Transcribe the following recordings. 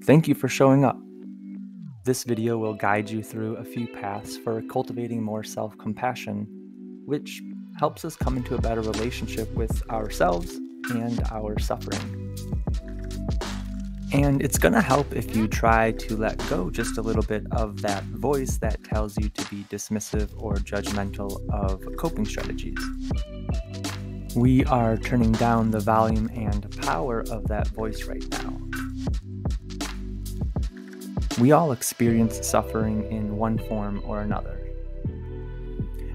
Thank you for showing up. This video will guide you through a few paths for cultivating more self-compassion, which helps us come into a better relationship with ourselves and our suffering. And it's going to help if you try to let go just a little bit of that voice that tells you to be dismissive or judgmental of coping strategies. We are turning down the volume and power of that voice right now. We all experience suffering in one form or another.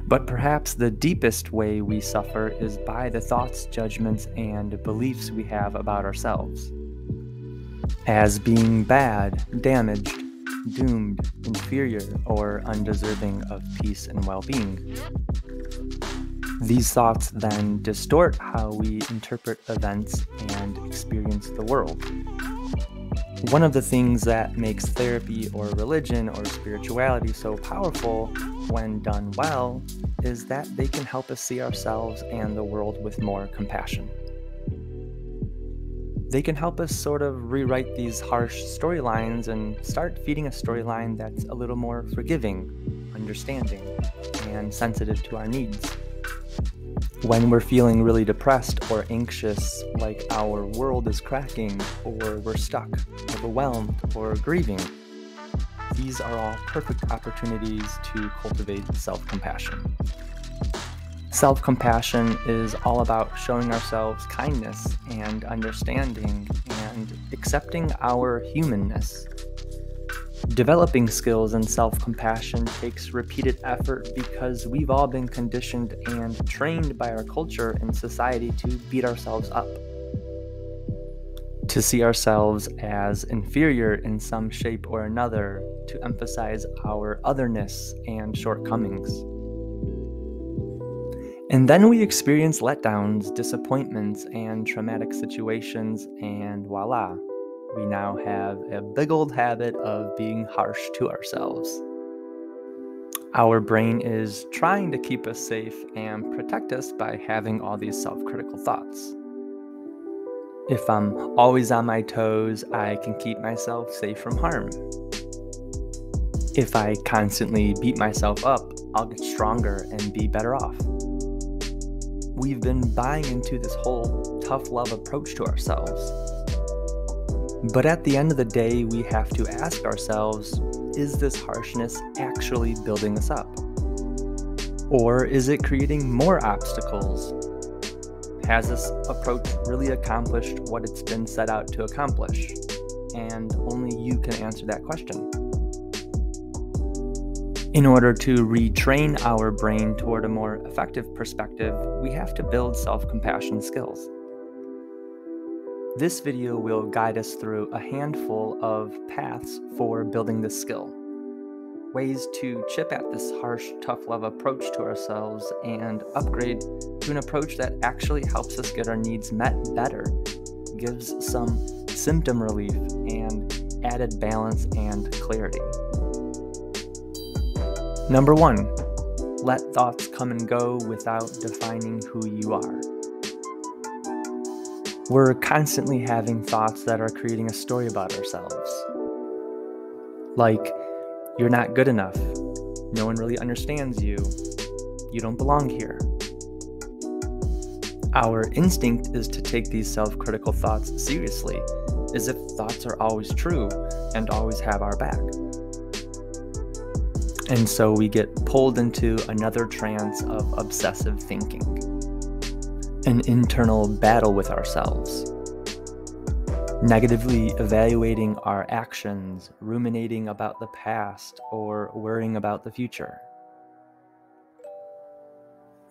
But perhaps the deepest way we suffer is by the thoughts, judgments, and beliefs we have about ourselves. As being bad, damaged, doomed, inferior, or undeserving of peace and well-being. These thoughts then distort how we interpret events and experience the world. One of the things that makes therapy or religion or spirituality so powerful when done well is that they can help us see ourselves and the world with more compassion. They can help us sort of rewrite these harsh storylines and start feeding a storyline that's a little more forgiving, understanding, and sensitive to our needs. When we're feeling really depressed or anxious, like our world is cracking, or we're stuck, overwhelmed, or grieving, these are all perfect opportunities to cultivate self-compassion. Self-compassion is all about showing ourselves kindness and understanding and accepting our humanness. Developing skills in self-compassion takes repeated effort because we've all been conditioned and trained by our culture and society to beat ourselves up, to see ourselves as inferior in some shape or another, to emphasize our otherness and shortcomings. And then we experience letdowns, disappointments, and traumatic situations, and voila. We now have a big old habit of being harsh to ourselves. Our brain is trying to keep us safe and protect us by having all these self-critical thoughts. If I'm always on my toes, I can keep myself safe from harm. If I constantly beat myself up, I'll get stronger and be better off. We've been buying into this whole tough love approach to ourselves. But at the end of the day, we have to ask ourselves, is this harshness actually building us up? Or is it creating more obstacles? Has this approach really accomplished what it's been set out to accomplish? And only you can answer that question. In order to retrain our brain toward a more effective perspective, we have to build self-compassion skills. This video will guide us through a handful of paths for building this skill. Ways to chip at this harsh, tough love approach to ourselves and upgrade to an approach that actually helps us get our needs met better, gives some symptom relief, and added balance and clarity. Number 1, let thoughts come and go without defining who you are. We're constantly having thoughts that are creating a story about ourselves. Like, you're not good enough, no one really understands you, you don't belong here. Our instinct is to take these self-critical thoughts seriously, as if thoughts are always true and always have our back. And so we get pulled into another trance of obsessive thinking. An internal battle with ourselves, negatively evaluating our actions, ruminating about the past, or worrying about the future.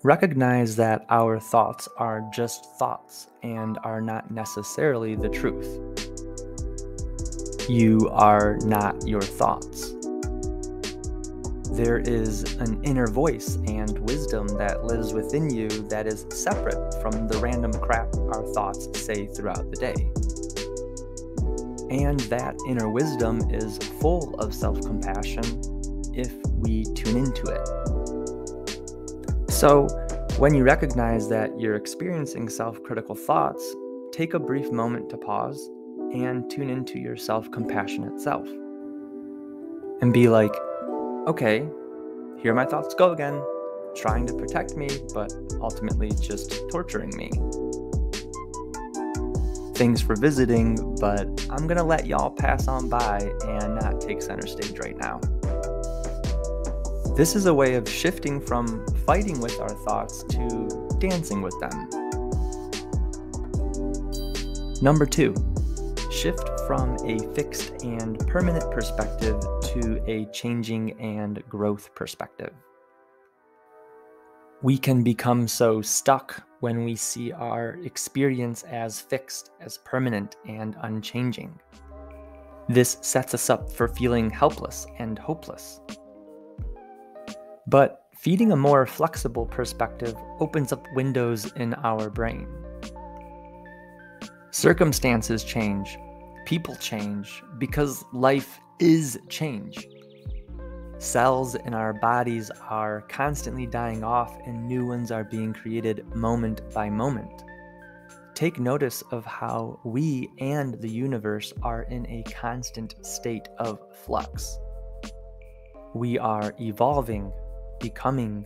Recognize that our thoughts are just thoughts and are not necessarily the truth. You are not your thoughts. There is an inner voice and wisdom that lives within you that is separate from the random crap our thoughts say throughout the day. And that inner wisdom is full of self-compassion if we tune into it. So, when you recognize that you're experiencing self-critical thoughts, take a brief moment to pause and tune into your self-compassionate self. And be like, okay, here my thoughts go again, trying to protect me, but ultimately just torturing me. Thanks for visiting, but I'm gonna let y'all pass on by and not take center stage right now. This is a way of shifting from fighting with our thoughts to dancing with them. Number 2, shift from a fixed and permanent perspective to a changing and growth perspective. We can become so stuck when we see our experience as fixed, as permanent, and unchanging. This sets us up for feeling helpless and hopeless. But feeding a more flexible perspective opens up windows in our brain. Circumstances change, people change, because life is change. Cells in our bodies are constantly dying off and new ones are being created moment by moment. Take notice of how we and the universe are in a constant state of flux. We are evolving, becoming,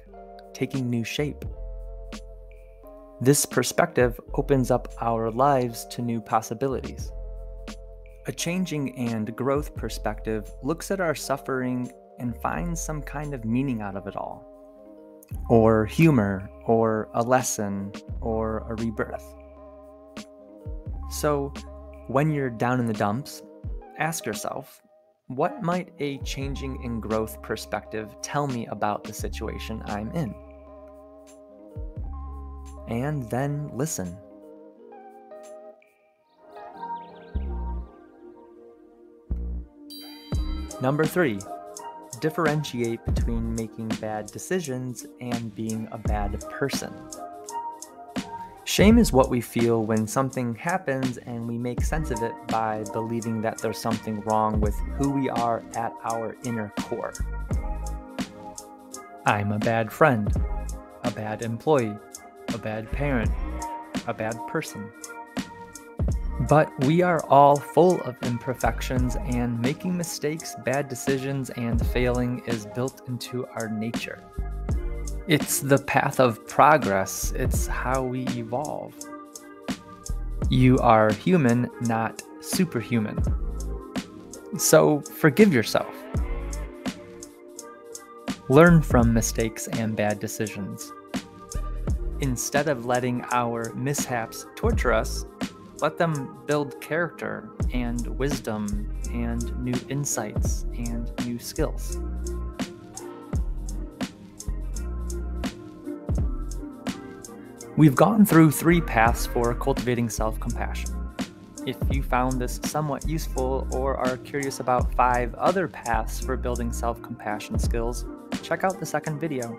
taking new shape. This perspective opens up our lives to new possibilities. A changing and growth perspective looks at our suffering and finds some kind of meaning out of it all, or humor, or a lesson, or a rebirth. So, when you're down in the dumps, ask yourself, what might a changing and growth perspective tell me about the situation I'm in? And then listen. Number 3, differentiate between making bad decisions and being a bad person. Shame is what we feel when something happens and we make sense of it by believing that there's something wrong with who we are at our inner core. I'm a bad friend, a bad employee, a bad parent, a bad person. But we are all full of imperfections, and making mistakes, bad decisions, and failing is built into our nature. It's the path of progress. It's how we evolve. You are human, not superhuman. So forgive yourself. Learn from mistakes and bad decisions. Instead of letting our mishaps torture us, let them build character and wisdom and new insights and new skills. We've gone through 3 paths for cultivating self-compassion. If you found this somewhat useful or are curious about 5 other paths for building self-compassion skills, check out the second video.